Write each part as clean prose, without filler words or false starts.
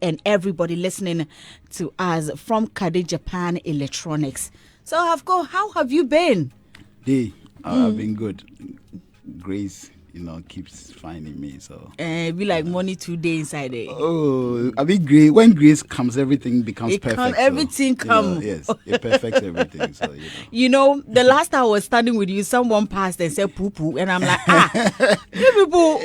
and everybody listening to us from Kade Japan Electronics. So, Hafco, how have you been? Hey, I've been good. Grace, keeps finding me. So Be like money 2 days inside it. oh, I mean, Grace. When Grace comes, everything becomes perfect. Everything come. Yes, it perfects everything. So The last time I was standing with you, someone passed and said poo poo, and I'm like, you people,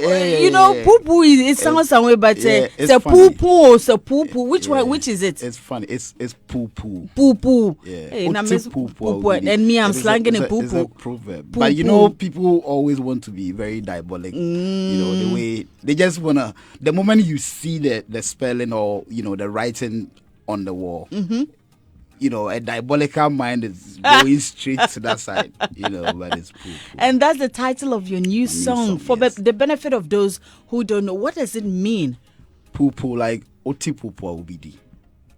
poo poo it sounds somewhere, but it's a poo poo, it's a poo poo. Which one? Which is it? It's funny. It's poo poo. Poo poo. Yeah. Hey, and poo poo. And me, I'm slanging a poo It's poo. a proverb. But people always want to be very diabolic. The way they just wanna. The moment you see the spelling or the writing on the wall, a diabolical mind is going straight to that side. But it's poo poo. And that's the title of your new song. For yes. the benefit of those who don't know, what does it mean? Poo poo, like oti poo poo obidi.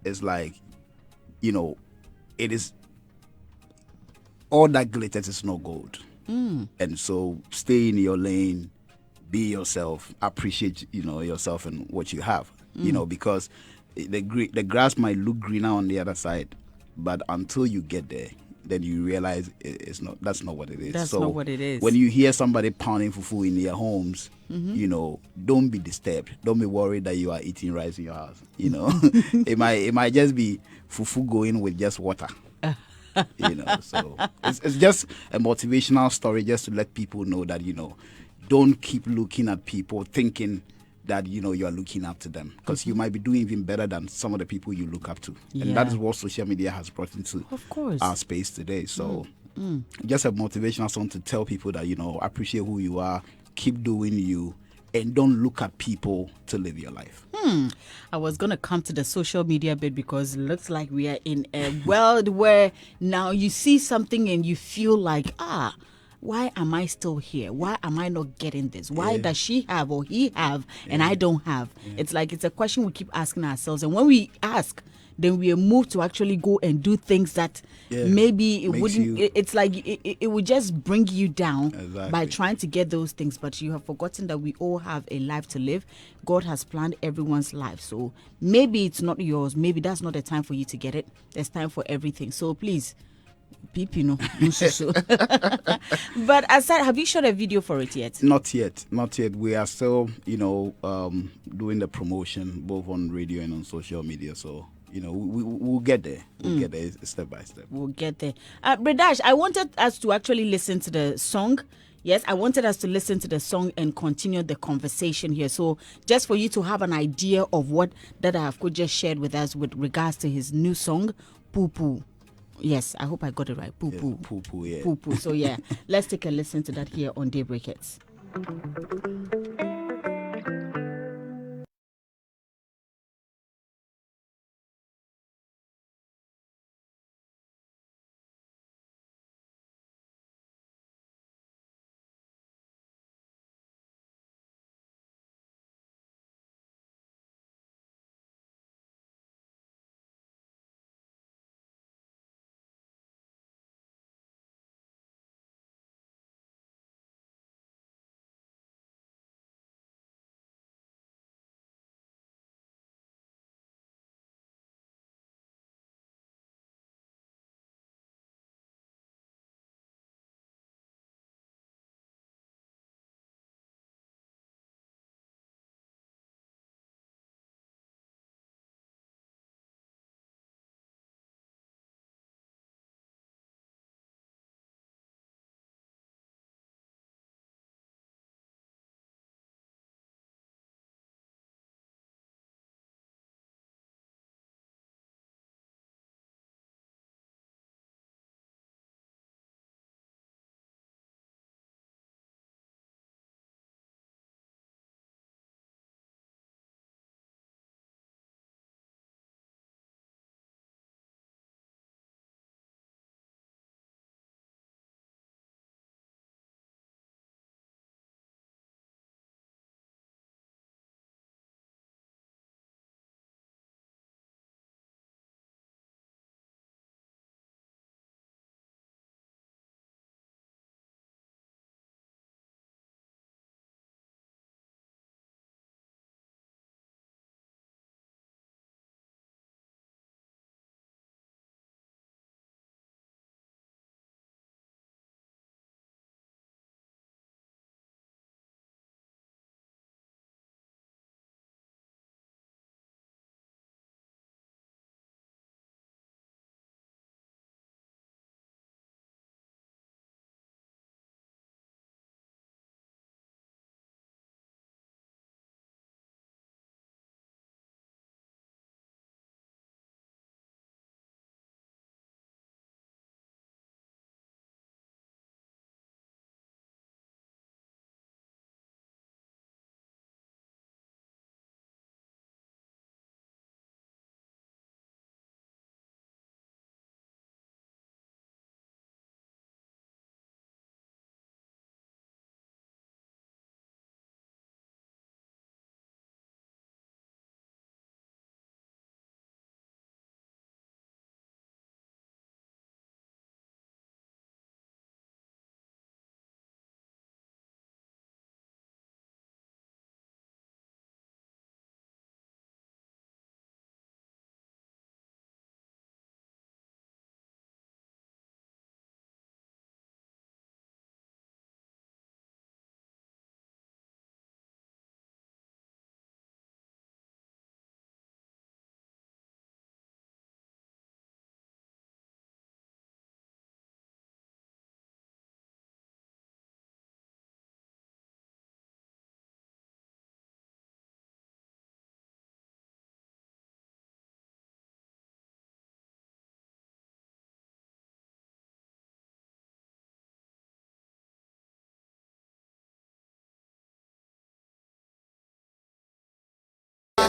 It's like, it is all that glitters is no gold. And so stay in your lane, be yourself, appreciate yourself and what you have. Because the grass might look greener on the other side, but until you get there, then you realize that's not what it is. That's not what it is. When you hear somebody pounding fufu in their homes, don't be disturbed. Don't be worried that you are eating rice in your house. It might just be fufu going with just water. So it's just a motivational story just to let people know that don't keep looking at people thinking that you are looking up to them, because you might be doing even better than some of the people you look up to. And that is what social media has brought into our space today. So just a motivational song to tell people that appreciate who you are, keep doing you, and don't look at people to live your life. I was going to come to the social media bit because it looks like we are in a world where now you see something and you feel like, why am I still here? Why am I not getting this? Why does she have or he have and I don't have? It's like it's a question we keep asking ourselves. And when we ask, then we are moved to actually go and do things that maybe it wouldn't. It's like it would just bring you down by trying to get those things. But you have forgotten that we all have a life to live. God has planned everyone's life. So maybe it's not yours. Maybe that's not the time for you to get it. There's time for everything. So please. People, But aside, have you shot a video for it yet? Not yet. We are still, doing the promotion both on radio and on social media. So, we'll get there. We'll get there step by step. We'll get there. Bredash, I wanted us to actually listen to the song. Yes, I wanted us to listen to the song and continue the conversation here. So just for you to have an idea of what Dada Hafco just shared with us with regards to his new song, Poo Poo. Yes, I hope I got it right. Poo poo. Poo poo, yeah. Poo poo. So yeah, let's take a listen to that here on Daybreak Hits.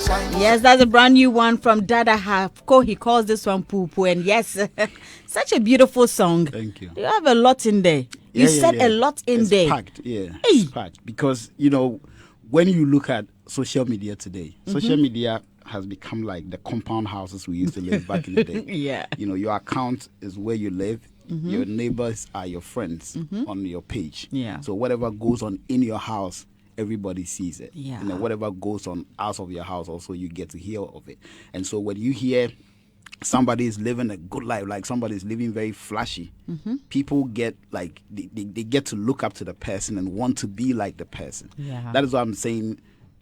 Yes, that's a brand new one from Dada Hafco. He calls this one Poo Poo. And yes, such a beautiful song. Thank you. You have a lot in there. You said a lot in it's there. Packed, it's packed. Because, when you look at social media today, social media has become like the compound houses we used to live back in the day. Yeah. Your account is where you live. Your neighbors are your friends on your page. Yeah. So whatever goes on in your house, everybody sees it. Yeah. And then whatever goes on out of your house, also you get to hear of it. And so when you hear somebody is living a good life, like somebody is living very flashy, people get like they get to look up to the person and want to be like the person. Yeah. That is what I'm saying.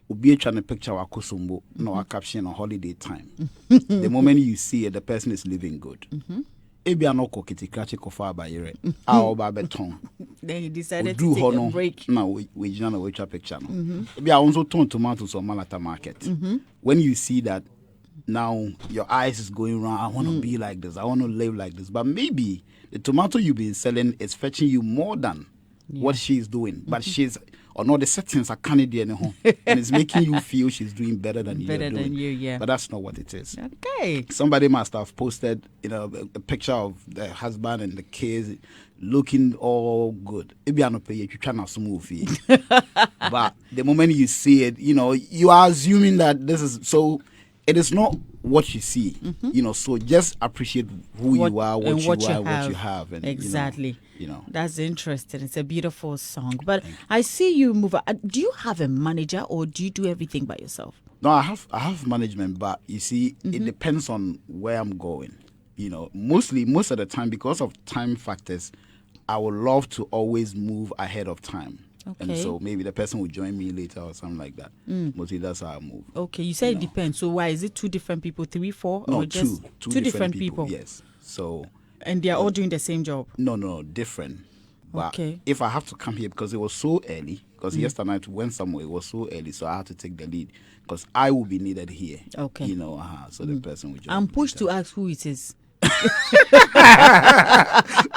Ubi trying to picture wakusumbo no a caption on holiday time. The moment you see it, the person is living good. Ebi anoko kiti krachi kofa abayire. Awo ba beton. Then he decided to take a break. No, we jina na wecha picture no. Ebi a also turn tomatoes on Malata market. When you see that, now your eyes is going around. I want to be like this. I want to live like this. But maybe the tomato you've been selling is fetching you more than what she's doing. But she's on all the settings are Canadian and it's making you feel she's doing better than you. Better than you, yeah. But that's not what it is. Okay. Somebody must have posted, a picture of the husband and the kids looking all good. Maybe I'm not paying you trying to smooth. But the moment you see it, you are assuming that this is so. It is not what you see, so just appreciate who you are, what you have. And, exactly. That's interesting. It's a beautiful song. But I see you move. Do you have a manager or do you do everything by yourself? No, I have management, but you see, it depends on where I'm going. Most of the time, because of time factors, I would love to always move ahead of time. Okay. And so maybe the person will join me later or something like that. Mostly that's how I move. Okay, you say it depends. So why is it 2 different people, 3, 4, no, or just two different people? Yes. So. And they are all doing the same job. No, different. But okay. If I have to come here because it was so early, because yesterday night we went somewhere, it was so early, so I had to take the lead because I will be needed here. Okay. So the person will join. I'm pushed to ask who it is.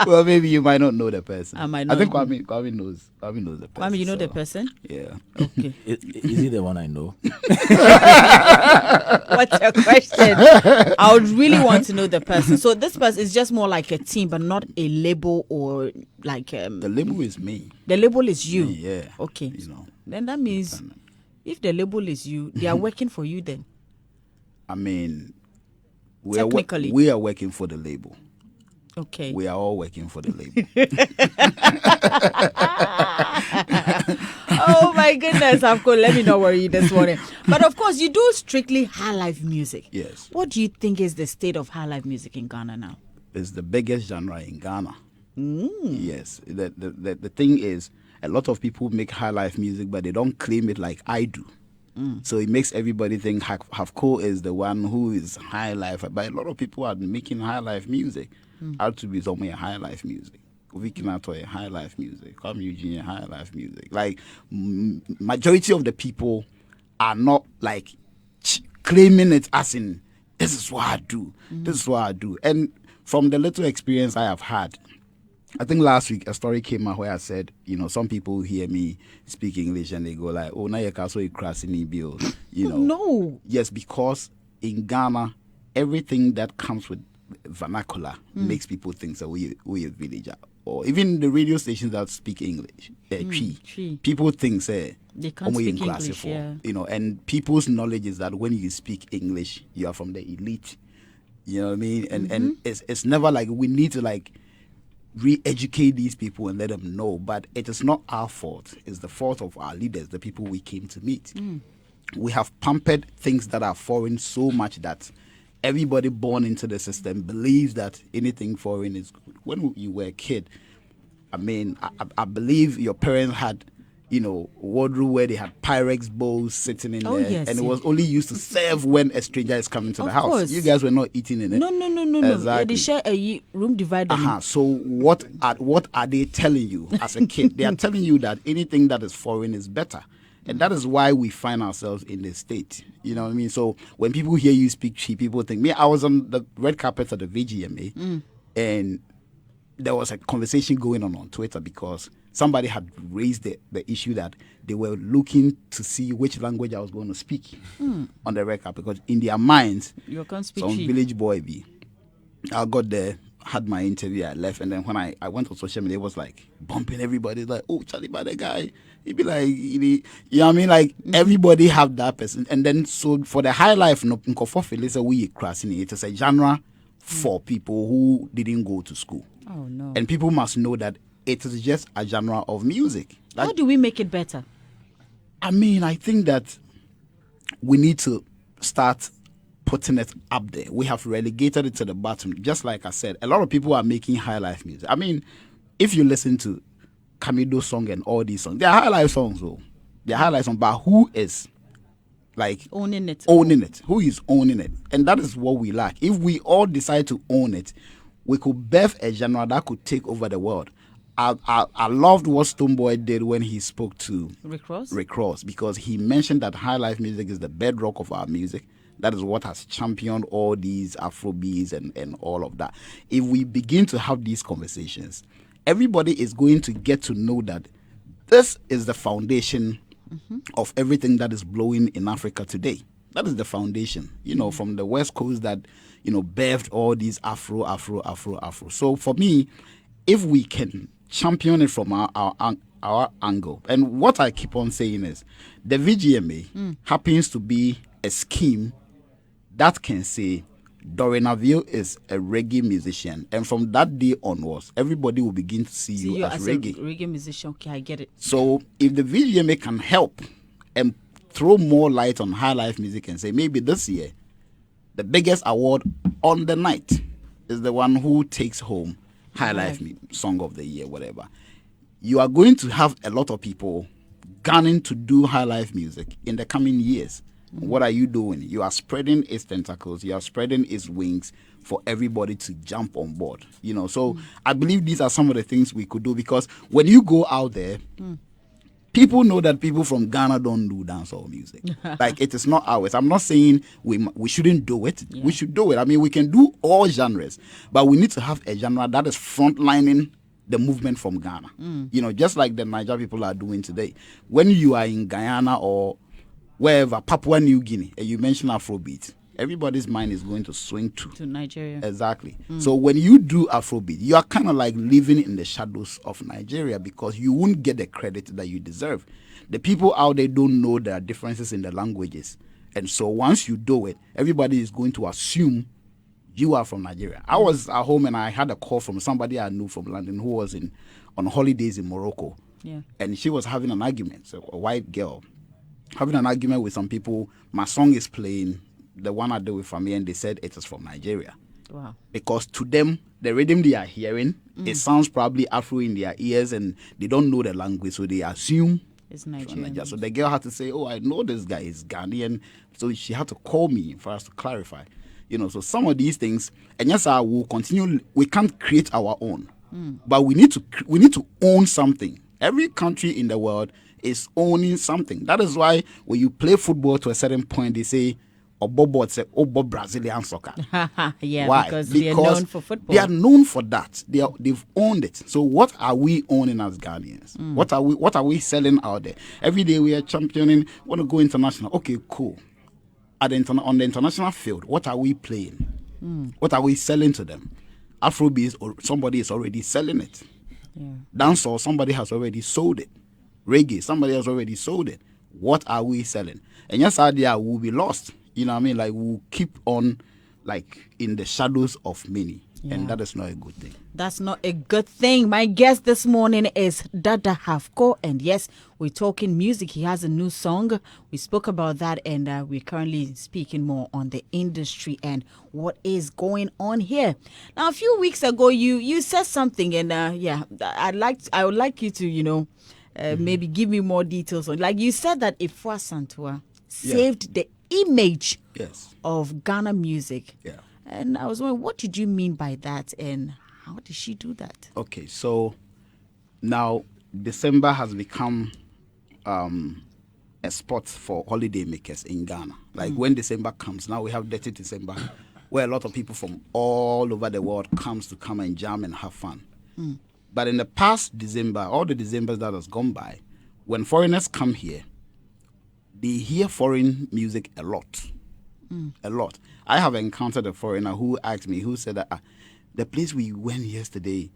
Well, maybe you might not know the person. I might not. I think Kwame knows the person. Kwame, you know the person? Yeah. Okay. Is he the one I know? What's your question? I would really want to know the person. So this person is just more like a team, but not a label or like. The label is me. The label is you. Me, yeah. Okay. Then that means if the label is you, they are working for you. Then. I mean. Technically. We are working for the label. Okay. We are all working for the label. Oh my goodness, of course. Let me not worry you this morning. But of course, you do strictly Highlife music. Yes. What do you think is the state of Highlife music in Ghana now? It's the biggest genre in Ghana. Yes. The thing is, a lot of people make Highlife music, but they don't claim it like I do. So it makes everybody think Hafco is the one who is Highlife. But a lot of people are making Highlife music. How to be somewhere Highlife music. Vikinato Highlife music. Come Eugene Highlife music. Like majority of the people are not like claiming it as in this is what I do. This is what I do. And from the little experience I have had, I think last week a story came out where I said, some people hear me speak English and they go like, oh, now you're also crossing bill. No. Yes, because in Ghana, everything that comes with vernacular makes people think that we're a villager. Or even the radio stations that speak English, people think say they can't speak English, yeah. And people's knowledge is that when you speak English, you are from the elite. You know what I mean? And it's never like we need to like re-educate these people and let them know, but it is not our fault. It's the fault of our leaders, the people we came to meet. We have pampered things that are foreign so much that everybody born into the system believes that anything foreign is good. When you were a kid, I mean, I believe your parents had wardrobe where they had Pyrex bowls sitting in there, yes, and it was only used to serve when a stranger is coming to the house. Course. You guys were not eating in it. No. Exactly. Yeah, they share a room divider. So what are they telling you as a kid? They are telling you that anything that is foreign is better. And that is why we find ourselves in this state. You know what I mean? So when people hear you speak Chi, people think, I was on the red carpet at the VGMA, and there was a conversation going on Twitter because somebody had raised the issue that they were looking to see which language I was going to speak on the record, because in their minds, You can't speak some Chi. village boy be. I got there, had my interview, I left, and then when I went on social media, it was like bumping everybody, like, oh, Charlie, by the guy. He'd be like, you know what I mean? Like, everybody have that person. And then, so for the high life, no, we crossing it is a genre for people who didn't go to school. Oh, no. And people must know that it is just a genre of music. Like, How do we make it better? I mean, I think that we need to start putting it up there. We have relegated it to the bottom. Just like I said, a lot of people are making high life music. I mean, if you listen to Camido's song and all these songs, they're high life songs, though. They're high life songs, but who is like owning it? Who is owning it? And that is what we lack. If we all decide to own it, we could birth a genre that could take over the world. I loved what Stonebwoy did when he spoke to Rick Ross, because he mentioned that high life music is the bedrock of our music. That is what has championed all these Afrobeats and all of that. If we begin to have these conversations, everybody is going to get to know that this is the foundation of everything that is blowing in Africa today. That is the foundation, from the West Coast that, birthed all these Afro. So for me, if we can champion it from our angle, and what I keep on saying is the VGMA happens to be a scheme that can say Doreen Avio is a reggae musician, and from that day onwards, everybody will begin to see you as reggae. A reggae musician. Okay, I get it. So if the VGMA can help and throw more light on high life music and say maybe this year the biggest award on the night is the one who takes home high life song of the year, whatever, you are going to have a lot of people gunning to do high life music in the coming years. What are you doing? You are spreading its tentacles, you are spreading its wings for everybody to jump on board. So I believe these are some of the things we could do, because when you go out there, people know that people from Ghana don't do dancehall music. Like, it is not ours. I'm not saying we shouldn't do it. Yeah. We should do it. I mean, we can do all genres, but we need to have a genre that is frontlining the movement from Ghana. Just like the Niger people are doing today. When you are in Guyana or wherever, Papua New Guinea, and you mention Afrobeat, everybody's mind is going to swing to Nigeria. Exactly. So when you do Afrobeat, you are kind of like living in the shadows of Nigeria, because you won't get the credit that you deserve. The people out there don't know there are differences in the languages. And so once you do it, everybody is going to assume you are from Nigeria. I was at home and I had a call from somebody I knew from London who was on holidays in Morocco. Yeah. And she was having an argument, so a white girl, having an argument with some people. My song is playing, the one I do with Family, and they said it is from Nigeria. Wow. Because to them, the rhythm they are hearing, it sounds probably Afro in their ears, and they don't know the language, so they assume it's Nigerian. So the girl had to say, oh, I know this guy is Ghanaian. So she had to call me for us to clarify. So some of these things, and yes, I will continue. We can't create our own, but we need to own something. Every country in the world is owning something. That is why when you play football to a certain point, they say, Obobo, say, Obo Brazilian soccer. Yeah, why? Because they are known for football. They are known for that. They've owned it. So what are we owning as Ghanaians? What are we selling out there? Every day we are championing, want to go international. Okay, cool. On the international field, what are we playing? What are we selling to them? Afrobeats, or somebody is already selling it. Yeah. Dancehall, somebody has already sold it. Reggae, somebody has already sold it. What are we selling? And yes, idea will be lost. You know what I mean? Like, we'll keep on like in the shadows of many. Yeah. And that is not a good thing. That's not a good thing. My guest this morning is Dada Hafco. And yes, we're talking music. He has a new song. We spoke about that, and we're currently speaking more on the industry and what is going on here. Now, a few weeks ago, you said something, and I would like you to, maybe give me more details on. Like, you said that Ifwa Santua saved the image of Ghana music. Yeah. And I was wondering, what did you mean by that, and how did she do that? Okay, so now December has become a spot for holiday makers in Ghana. Like, when December comes, now we have Dirty December, where a lot of people from all over the world come and jam and have fun. But in the past December, all the Decembers that has gone by, when foreigners come here, they hear foreign music a lot. A lot. I have encountered a foreigner who asked me, who said that the place we went yesterday,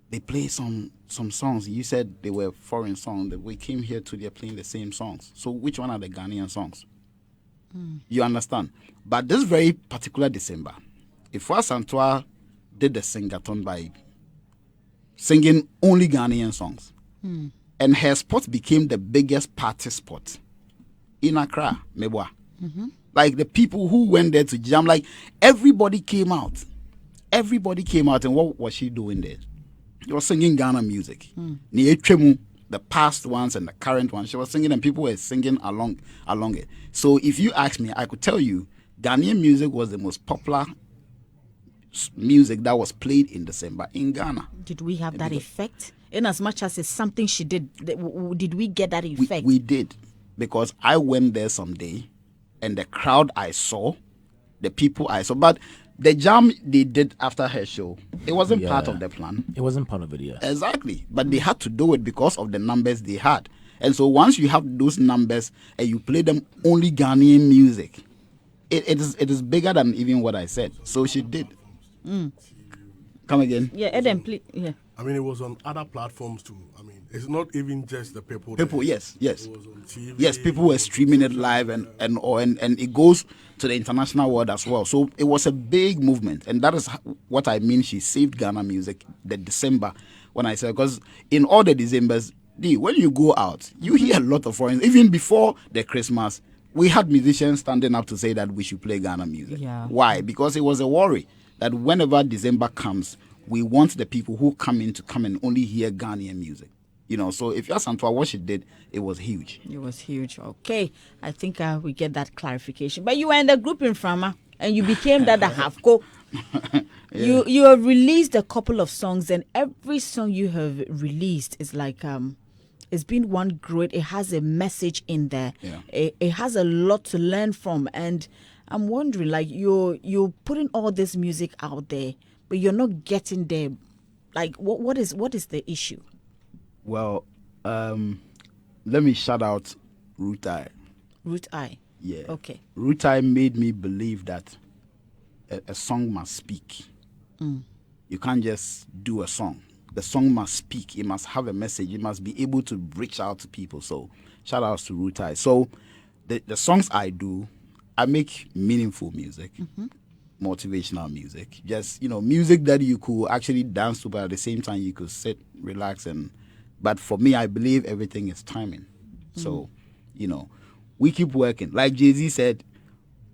they play some songs. You said they were foreign songs. That we came here to, they're playing the same songs. So which one are the Ghanaian songs? You understand? But this very particular December, Ifwa Santua did the sing-a-thon by singing only Ghanaian songs. And her spot became the biggest party spot in Accra, Mebwa. Like the people who went there to jam, like everybody came out. Everybody came out, and what was she doing there? She was singing Ghana music. The past ones and the current ones. She was singing, and people were singing along it. So if you ask me, I could tell you, Ghanaian music was the most popular music that was played in December in Ghana. Did we have that effect? In as much as it's something she did we get that effect? We did, because I went there someday, and the crowd I saw, the people I saw, but the jam they did after her show, it wasn't part of the plan. It wasn't part of it, yeah. Exactly. But they had to do it because of the numbers they had. And so once you have those numbers and you play them only Ghanaian music, it is bigger than even what I said. So she did. Come again? Yeah, Eden, please. Yeah. I mean, it was on other platforms too. I mean, it's not even just the people. People, there. yes. It was on TV. Yes, people were streaming it live, and it goes to the international world as well. So it was a big movement, and that is what I mean. She saved Ghana music the December when I said, because in all the Decembers, when you go out, you hear a lot of foreigners. Even before the Christmas, we had musicians standing up to say that we should play Ghana music. Yeah. Why? Because it was a worry that whenever December comes, we want the people who come in to come and only hear Ghanaian music. So if you ask Antoine what she did, it was huge. It was huge. Okay. I think we get that clarification. But you were in the group in Frama, and you became Dada Hafco. Yeah. You have released a couple of songs, and every song you have released is like it's been one great. It has a message in there. Yeah. It has a lot to learn from, and I'm wondering, like you're putting all this music out there, but you're not getting there. Like what is the issue? Well, let me shout out Root Eye. Root Eye. Yeah. Okay. Root Eye made me believe that a song must speak. You can't just do a song. The song must speak. It must have a message. It must be able to reach out to people. So shout outs to Root Eye. So the songs I do, I make meaningful music, motivational music. Just, music that you could actually dance to, but at the same time you could sit, relax. But for me, I believe everything is timing. So, we keep working. Like Jay-Z said,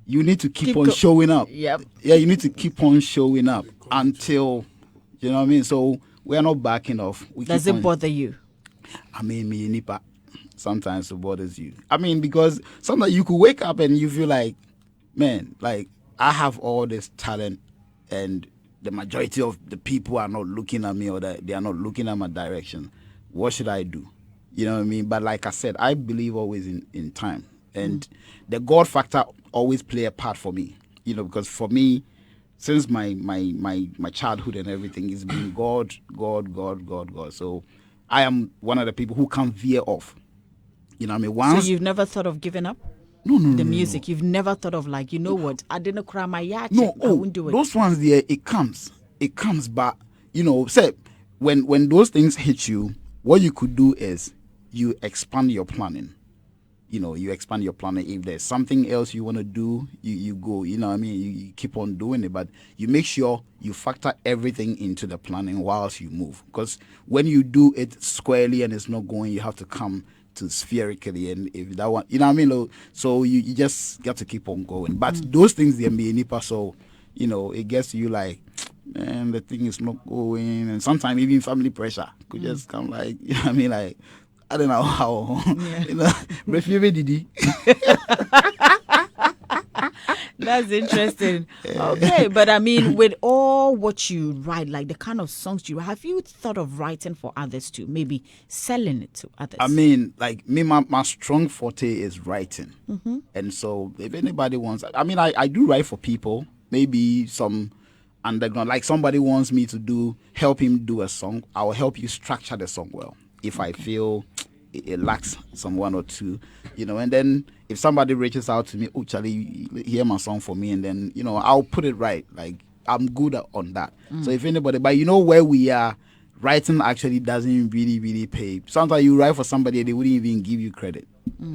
you need to keep on showing up. Yep. Yeah, you need to keep on showing up until, you know what I mean? So we are not backing off. Does it bother you? I mean, me, Nipa, sometimes it bothers you. I mean, because sometimes you could wake up and you feel like, man, like I have all this talent and the majority of the people are not looking at me, or that they are not looking at my direction. What should I do? You know what I mean? But like I said, I believe always in time. And the God factor always play a part for me. Because for me, since my childhood and everything, it's been God. So I am one of the people who can't veer off. You know what I mean? Once, so you've never thought of giving up? No. The music, you've never thought of like, what? I didn't cry my yacht. No, I won't do it. Those ones there, it comes, but say when those things hit you, what you could do is you expand your planning. You expand your planning. If there's something else you want to do, you go. You know what I mean? You keep on doing it, but you make sure you factor everything into the planning whilst you move. Because when you do it squarely and it's not going, you have to come to spherically, and if that one, you know what I mean? So you just got to keep on going. But those things, they may nipa, so it gets to you like, man, the thing is not going, and sometimes even family pressure could just come, like, you know what I mean? Like, I don't know how, refugee Didi. That's interesting. Okay, but I mean, with all what you write, like the kind of songs you write, have you thought of writing for others too? Maybe selling it to others? I mean, like me, my strong forte is writing. And so if anybody wants, I mean, I do write for people, maybe some underground. Like somebody wants me to help him do a song, I will help you structure the song well. If I feel it lacks some one or two, and then if somebody reaches out to me, oh Charlie, hear my song for me, and then I'll put it right. Like I'm good on that. So if anybody, but where we are, writing actually doesn't really pay. Sometimes you write for somebody, they wouldn't even give you credit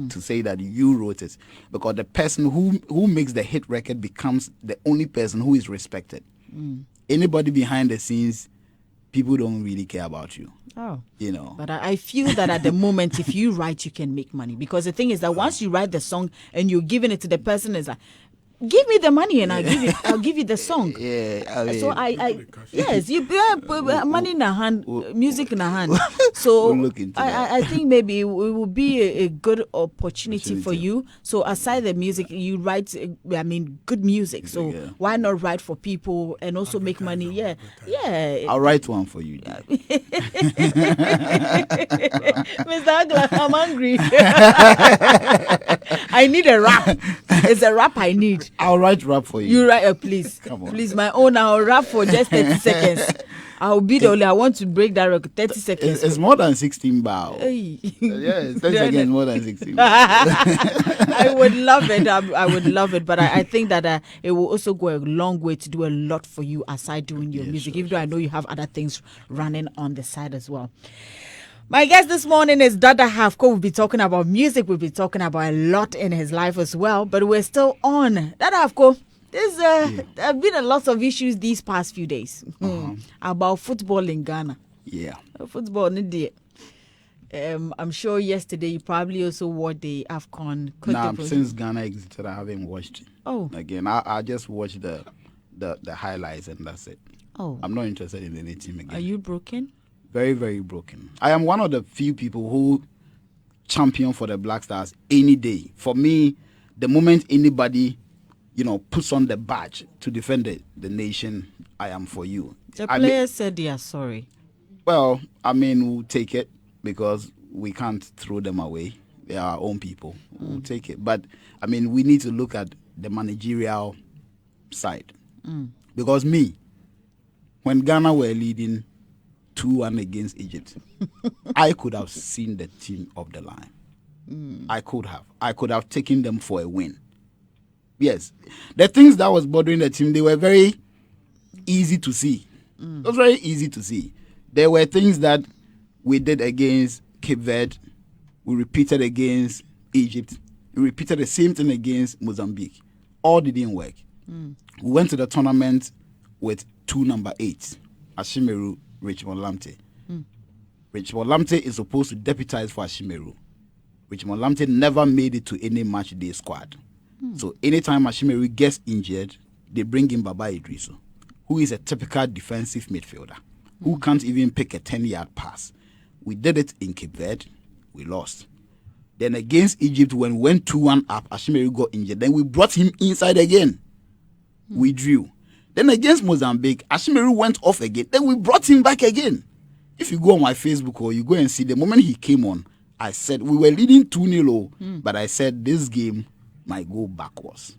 to say that you wrote it, because the person who makes the hit record becomes the only person who is respected. Anybody behind the scenes, people don't really care about you. Oh, But I feel that at the moment, if you write, you can make money, because the thing is that once you write the song and you're giving it to the person, is like, give me the money and I'll give you the song. Yeah. So yes, you have money in a hand, music in a hand. So We'll look into I think maybe it will be a good opportunity for you. So aside the music, you write, good music. So why not write for people and also make money? Yeah. I'll write one for you. Mr. Agla, I'm hungry. I need a rap. It's a rap I need. I'll write rap for you. You write, please. Come on. Please, my own. I'll rap for just 30 seconds. I'll be the only. I want to break that record. 30 seconds. It's more than 16 bar. Hey. Yeah, 30 seconds more than 16 I would love it. I would love it. But I think that it will also go a long way to do a lot for you aside doing your music. Even though I know you have other things running on the side as well. My guest this morning is Dada Hafco. We'll be talking about music. We'll be talking about a lot in his life as well. But we're still on. Dada Hafco, there have been a lot of issues these past few days about football in Ghana. Yeah. Football in India. I'm sure yesterday you probably also watched the AFCON. Since Ghana exited, I haven't watched it. Oh. Again, I just watched the highlights and that's it. Oh. I'm not interested in any team again. Are you broken? Very, very broken. I am one of the few people who champion for the Black Stars any day. For me, the moment anybody, puts on the badge to defend the nation, I am for you. The players said they are sorry. Well, we'll take it because we can't throw them away. They are our own people. We'll take it. But, we need to look at the managerial side. Because when Ghana were leading 2-1 against Egypt, I could have seen the team of the line. I could have taken them for a win. Yes. The things that was bothering the team, they were very easy to see. It was very easy to see. There were things that we did against Cape Verde. We repeated against Egypt. We repeated the same thing against Mozambique. All didn't work. We went to the tournament with 2 number 8, Ashimeru, Richmond Lamte. Richmond Lamte is supposed to deputize for Ashimeru. Richmond Lamte never made it to any match day squad. So anytime Ashimeru gets injured, they bring in Baba Idrisu, who is a typical defensive midfielder, who can't even pick a 10-yard pass. We did it in Cape Verde. We lost. Then against Egypt, when we went 2-1 up, Ashimeru got injured. Then we brought him inside again. We drew. Then against Mozambique, Ashimeru went off again. Then we brought him back again. If you go on my Facebook or you go and see, the moment he came on, I said, we were leading 2-0, but I said this game might go backwards.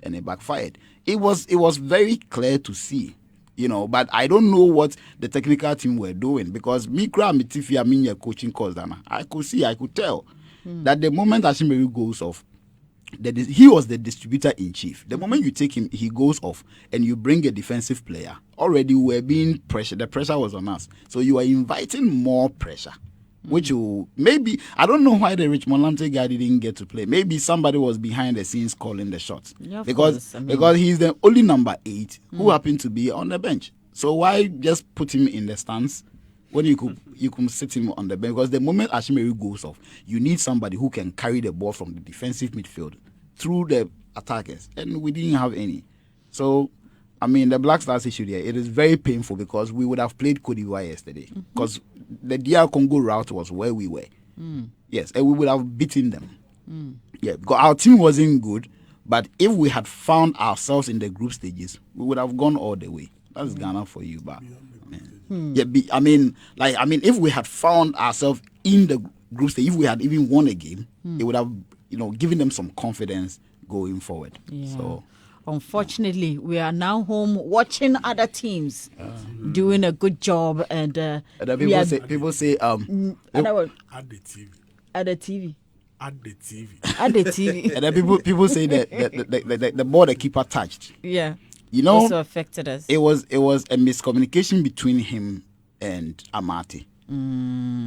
And it backfired. It was very clear to see, but I don't know what the technical team were doing, because your coaching course, I could tell that the moment Ashimeru goes off, he was the distributor in chief. The moment you take him, he goes off, and you bring a defensive player. Already we were being pressured. The pressure was on us. So you are inviting more pressure, which will maybe, I don't know why the Richmond Lamte guy didn't get to play. Maybe somebody was behind the scenes calling the shots. Yeah, because he's the only number 8 who happened to be on the bench. So why just put him in the stands when you could sit him on the bench? Because the moment Ashimeru goes off, you need somebody who can carry the ball from the defensive midfield through the attackers, and we didn't have any. So, the Black Stars issue there, it is very painful, because we would have played Cote d'Ivoire yesterday, because the DR Congo route was where we were. Yes, and we would have beaten them. Yeah, because our team wasn't good, but if we had found ourselves in the group stages, we would have gone all the way. That's Ghana for you, but if we had found ourselves in the group stage, if we had even won a game, it would have, given them some confidence going forward. Yeah. So, Unfortunately, we are now home watching other teams doing a good job, and And then we are people say other one, Add the TV. at the TV. Add the TV. At the TV. and then people say that the ball the keeper touched. Yeah. You know, Also affected us. it was a miscommunication between him and Amati.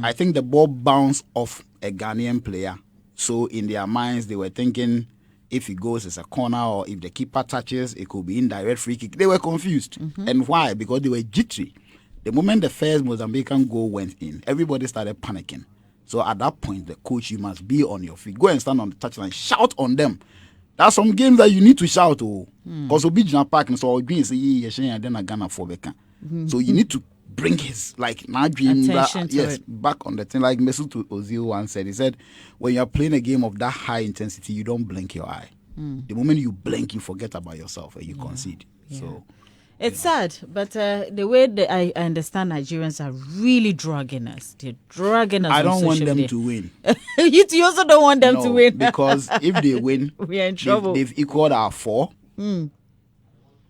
I think the ball bounced off a Ghanaian player. So in their minds, they were thinking if it goes as a corner or if the keeper touches, it could be indirect free kick. They were confused. And why? Because they were jittery. The moment the first Mozambican goal went in, everybody started panicking. So at that point, the coach, you must be on your feet. Go and stand on the touchline. Shout on them. There are some games that you need to shout. Because Obijina Park and so then a Ghana for Beka. So you need to bring his attention to it. Back on the thing. Like Mesut Ozil once said, he said, when you're playing a game of that high intensity, you don't blink your eye. The moment you blink, you forget about yourself and you concede. Yeah. So It's sad, but the way that I understand Nigerians are really dragging us. They're dragging us. I on don't want social them media. to win. You also don't want them to No, win. because if they win, we are in trouble. they've equaled our 4.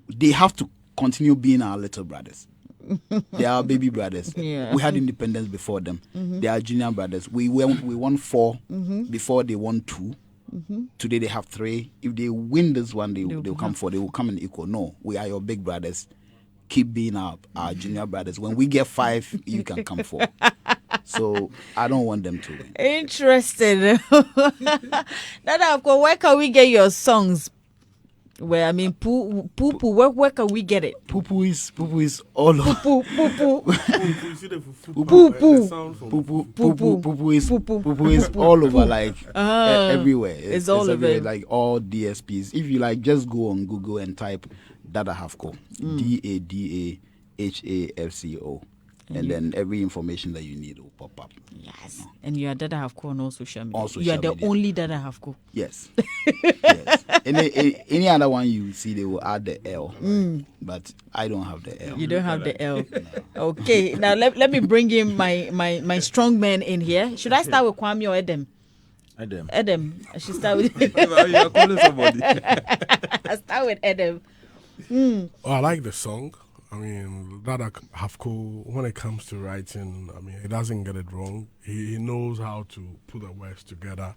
They have to continue being our little brothers. They are baby brothers. Yeah. We had independence before them. They are junior brothers. We won 4 before they won 2. Today they have 3. If they win this one, they'll come 4. They will come and equal. No, we are your big brothers. Keep being our junior brothers. When we get 5, you can come 4. So I don't want them to win. Interesting. Dada Hafco, where can we get your songs? Where I mean, poo, where can we get it? Poo is all over. Poo. You see the fufu, Poo, the poo. sound from Poo is all over, like everywhere. It's all over. everywhere, like all DSPs. If you like, just go on Google and type Dada Hafco, DADAHAFCO, and then every information that you need will pop up. Yes. And you are Dada Hafco on all social media. All social you are the media. only Dada Hafco. Yes. Yes. Any other one you see, they will add the L, but I don't have the L. You don't have the L. Okay. Now let me bring in my strong man in here. Should I start with Kwame or Edem? Edem. I should start with You're calling somebody. I start with Edem. I like the song. I mean, Dada Hafco, when it comes to writing, I mean, he doesn't get it wrong. He knows how to put the words together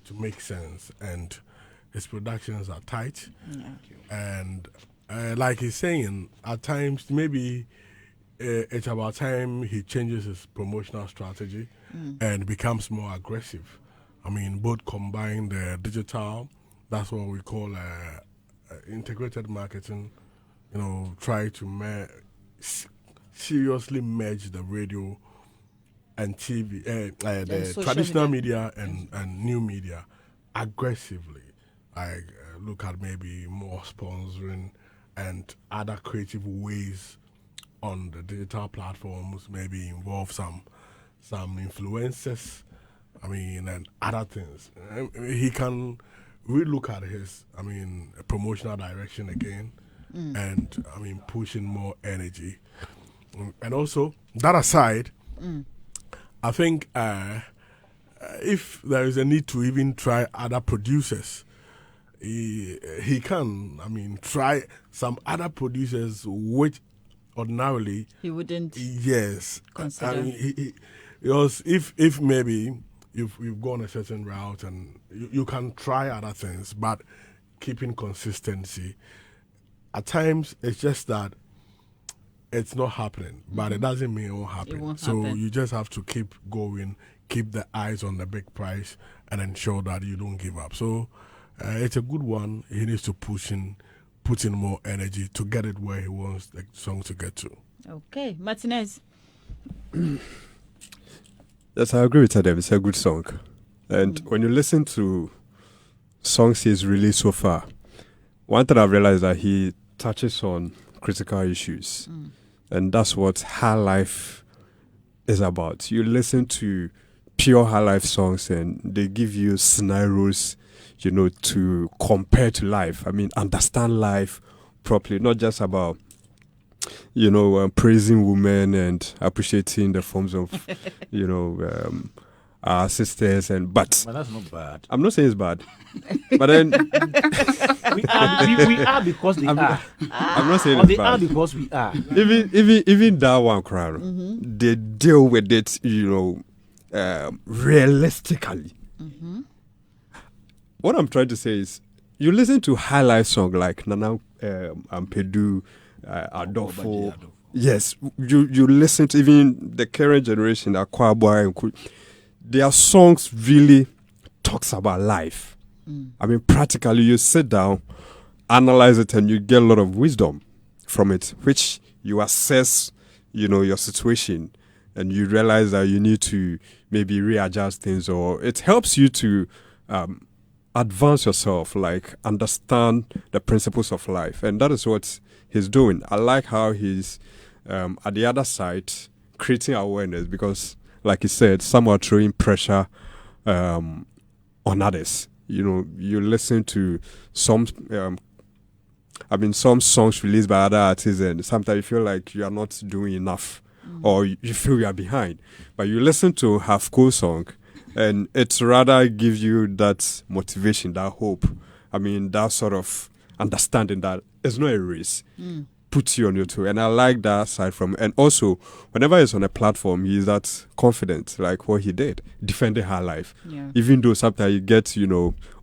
to make sense, and his productions are tight. And like he's saying, at times, maybe it's about time he changes his promotional strategy and becomes more aggressive. I mean, both combine the digital, that's what we call integrated marketing, try to seriously merge the radio and TV, the traditional media and new media aggressively. Look at maybe more sponsoring and other creative ways on the digital platforms, maybe involve some influencers, I mean, and other things. He can relook at his, promotional direction again, and pushing more energy. And also, that aside, I think if there is a need to even try other producers, he can, try some other producers which ordinarily He wouldn't consider. Because if maybe you've gone a certain route and you can try other things, but keeping consistency. At times, it's just that it's not happening, but it doesn't mean it won't happen. It won't so happen. you just have to keep going, keep the eyes on the big prize, and ensure that you don't give up. So it's a good one. He needs to put in more energy to get it where he wants the song to get to. Okay, Martinez. Yes, I agree with Adam. It's a good song. And when you listen to songs he's released so far, one thing I've realized that he touches on critical issues. And that's what Highlife is about. You listen to pure Highlife songs and they give you scenarios, to compare to life. Understand life properly, not just about praising women and appreciating the forms of, our sisters, but But that's not bad. I'm not saying it's bad. But then We are because they are. I'm not saying Or it's they are bad. because we are. Even that one crowd, they deal with it, realistically. What I'm trying to say is, you listen to Highlife song like Nana Ampedu, Adolfo. Yes, you listen to even the current generation, Akwaba and their songs really talks about life. I mean, practically, you sit down, analyze it, and you get a lot of wisdom from it, which you assess, your situation, and you realize that you need to maybe readjust things, or it helps you to advance yourself, like understand the principles of life. And that is what he's doing. I like how he's at the other side creating awareness, because like he said, some are throwing pressure on others. You listen to some songs released by other artists, and sometimes you feel like you are not doing enough, or you feel you are behind. But you listen to Hafco song, and it rather gives you that motivation, that hope. I mean, that sort of understanding that it's not a race. Puts you on your toe. And I like that side from. And also, whenever he's on a platform, he's that confident, like what he did, defending her life. Yeah. Even though sometimes you get,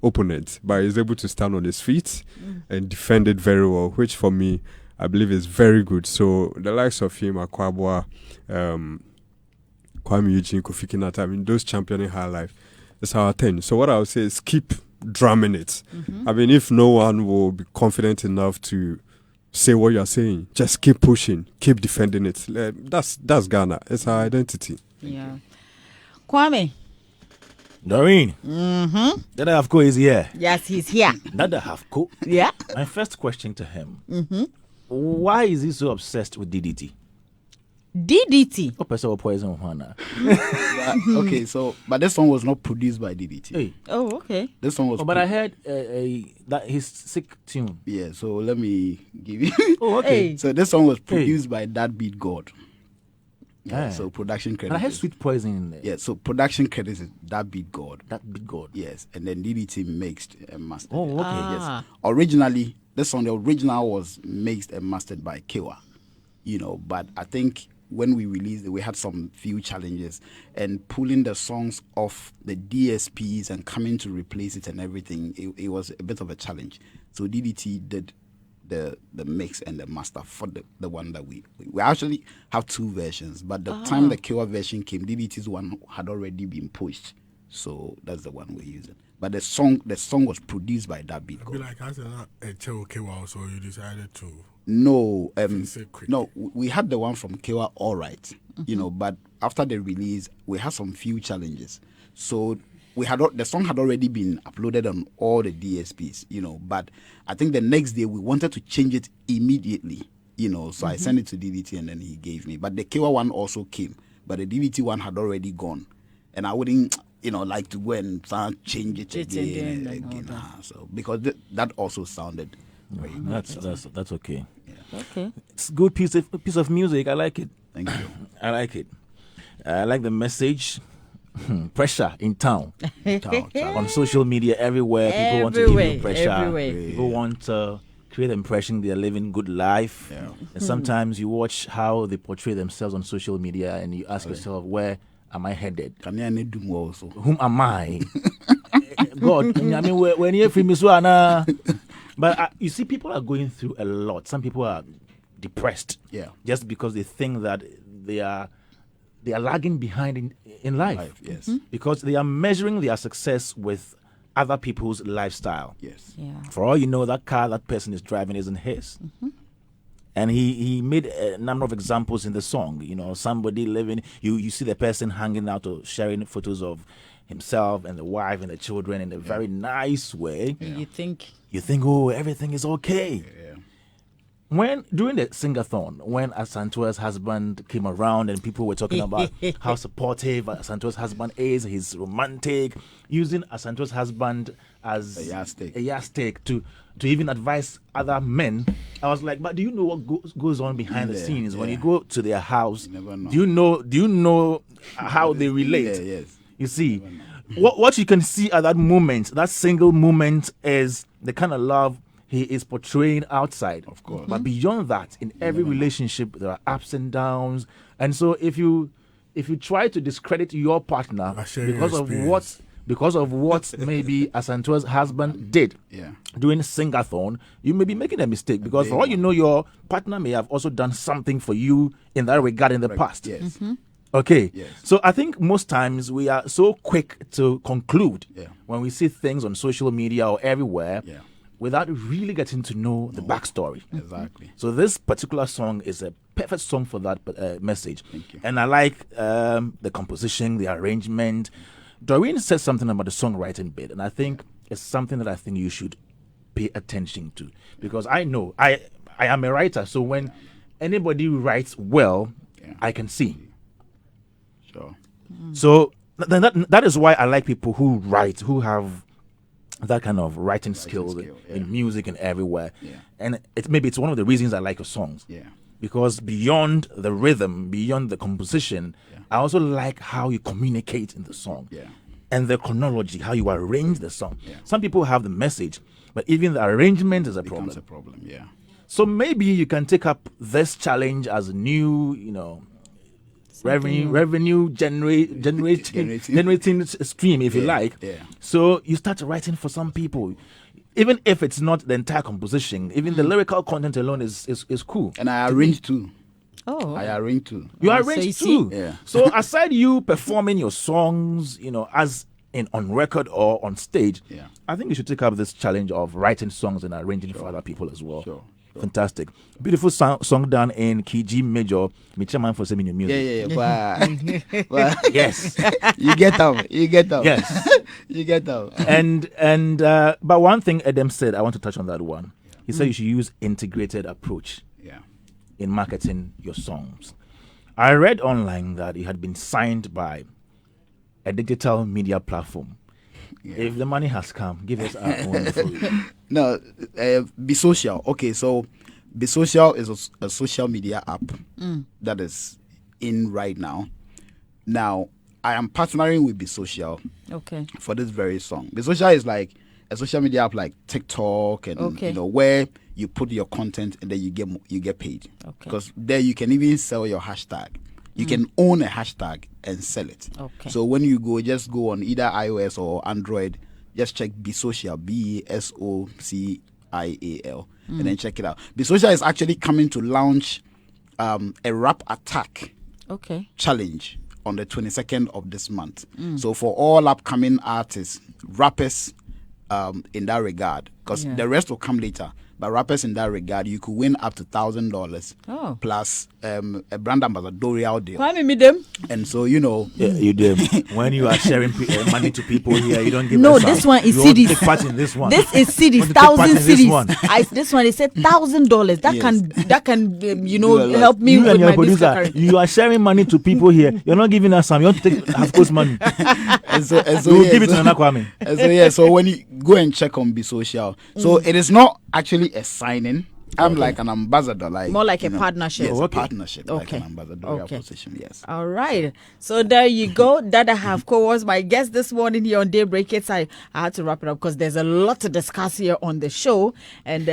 opponents, but he's able to stand on his feet and defend it very well, which for me, I believe is very good. So the likes of him, Akwabwa, Kwame Eugene, Kofi Kinata, I mean, those championing her life, it's our thing. So what I would say is keep drumming it. I mean, if no one will be confident enough to say what you're saying, just keep pushing, keep defending it. That's Ghana. It's our identity. Yeah. Kwame. Doreen. Dada Hafco is here. Yes, he's here. Dada Hafco. Yeah. My first question to him. Why is he so obsessed with DDT? DDT. What person will poison Hana? Okay, so but this song was not produced by DDT. Hey. Oh, okay. This song was. Oh, but I heard that his sick tune. Yeah, so let me give you. Oh, okay. Hey. So this song was produced by That Beat God. Yeah, Ah. so production credit. And I heard is- Sweet Poison in there. Yeah, so production credit is That Beat God. That big God. Yes, and then DDT mixed and mastered. Oh, it. okay. Ah. Yes. Originally, this song, the original was mixed and mastered by Kewa. But I think when we released it, we had some few challenges, and pulling the songs off the DSPs and coming to replace it and everything, it was a bit of a challenge. So DDT did the mix and the master for the one that we actually have two versions, but the time the Kewa version came, DDT's one had already been pushed, so that's the one we're using. But the song was produced by That Beat I be God. like, I said, okay, wow, so you decided to. No, Say quick. no, we had the one from Kewa, all right, but after the release, we had some few challenges. So the song had already been uploaded on all the DSPs, but I think the next day we wanted to change it immediately, so I sent it to DDT and then he gave me. But the Kewa one also came, but the DDT one had already gone, and I wouldn't, like to go and change it again and again. So because that also sounded very good. That's okay. Okay. It's a good piece of music. I like it. Thank you. I like it. I like the message. Pressure in town. On social media, everywhere. People want to give you pressure. Everywhere. People want to create the impression they are living good life. Yeah. And sometimes you watch how they portray themselves on social media and you ask yourself, where am I headed? Can I need do more also? Whom am I? God, I mean, when you're free, but you see, people are going through a lot. Some people are depressed, just because they think that they are lagging behind in life. Yes. Because they are measuring their success with other people's lifestyle. Yes. Yeah. For all you know, that car that person is driving isn't his. And he made a number of examples in the song. Somebody living, you see the person hanging out or sharing photos of himself and the wife and the children in a very nice way. You think? You think, oh, everything is okay. When during the sing-a-thon, when Asante's husband came around and people were talking about how supportive Asante's husband is, he's romantic, using Asante's husband as a yardstick to even advise other men, I was like, but do you know what goes on behind the scenes when you go to their house? You never know. Do you know how they relate? Yes. You see, what you can see at that moment, that single moment, is the kind of love he is portraying outside. Of course. But beyond that, in every relationship, there are ups and downs. And so if you try to discredit your partner I share your because of what maybe Asantua's husband did during Singathon, you may be making a mistake, because for all you know, your partner may have also done something for you in that regard in the past. Yes. Okay. Yes. So I think most times we are so quick to conclude when we see things on social media or everywhere without really getting to know the backstory. Exactly. So this particular song is a perfect song for that message. Thank you. And I like the composition, the arrangement. Doreen said something about the songwriting bit, and I think it's something that I think you should pay attention to, because I know I am a writer, so when anybody writes well, I can see. Sure. So that is why I like people who write, who have that kind of writing skill in music and everywhere. And it's one of the reasons I like your songs. Because beyond the rhythm, beyond the composition, I also like how you communicate in the song. And the chronology, how you arrange the song. Some people have the message, but even the arrangement is a Becomes problem. a problem. So maybe you can take up this challenge as a new, revenue generating stream, if you like. So you start writing for some people, even if it's not the entire composition. Even the lyrical content alone is cool. And I arrange too. Oh, I arrange too. You so arrange you too. see? So aside you performing your songs, as in on record or on stage, I think you should take up this challenge of writing songs and arranging for other people as well. Sure. Fantastic. Beautiful song done in key G major. Chairman for singing your music. But Yes. you get them. Yes. You get them. And but one thing Adam said, I want to touch on that one. He said you should use integrated approach in marketing your songs. I read online that he had been signed by a digital media platform. If the money has come, give us our own. No, Be Social. Okay, so Be Social is a social media app that is in right now. Now, I am partnering with Be Social for this very song. Be Social is like a social media app like TikTok and where you put your content and then you get paid. Because there you can even sell your hashtag. You can own a hashtag and sell it. So when you just go on either iOS or Android, just check Be Social, BESOCIAL, and then check it out. Be Social is actually coming to launch a rap attack challenge on the 22nd of this month. So for all upcoming artists, rappers in that regard, because the rest will come later. But rappers in that regard, you could win up to $1,000 plus a brand ambassadorial deal. And so, you do. When you are sharing money to people here, you don't give No, us this some. one is You won't CDs. take part in this one. This is CDs, Want to take part in 1,000 this CDs. one? This one, they said $1,000. That can help me You with and your my music producer, career. you are sharing money to people here. You're not giving us some. You want to take Hafco's money. and so You will give it to Nana Kwame. And so when you go and check on Be Social, so it is not actually a signing. I'm like an ambassador, like More like a partnership. Yes, Oh, a okay. partnership, like an ambassadorial position. Yes. All right. So there you go. Dada Hafco was my guest this morning here on Daybreak. I had to wrap it up because there's a lot to discuss here on the show. And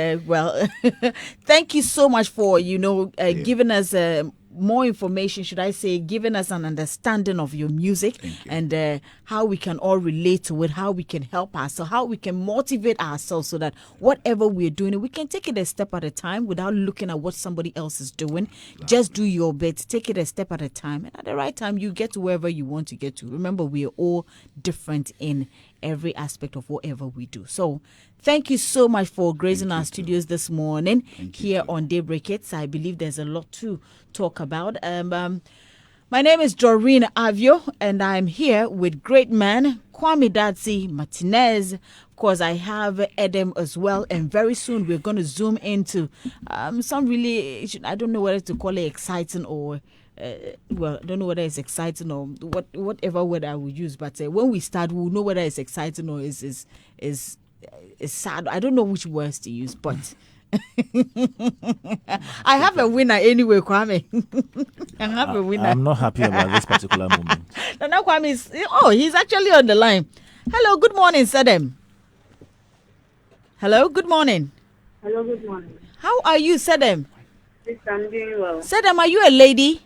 thank you so much for, giving us more information, should I say, giving us an understanding of your music and how we can all relate to it, how we can help ourselves, how we can motivate ourselves so that whatever we're doing, we can take it a step at a time without looking at what somebody else is doing. Just do your bit, take it a step at a time, and at the right time, you get to wherever you want to get to. Remember, we are all different in every aspect of whatever we do. So thank you so much for gracing our studios this morning here on Daybreak Hits. I believe there's a lot to talk about. My name is Doreen Avio, and I'm here with great man Kwame Dadzi Martinez. Of course, I have Adam as well, and very soon we're going to zoom into some really, I don't know whether to call it exciting or I don't know whether it's exciting or whatever word I would use, but when we start, we'll know whether it's exciting or is sad. I don't know which words to use, but I have a winner anyway, Kwame. I have a winner. I'm not happy about this particular moment. Nana Kwame is, he's actually on the line. Hello, good morning, Sedem. Hello, good morning. Hello, good morning. How are you, Sedem? Yes, I'm doing well. Sedem, are you a lady?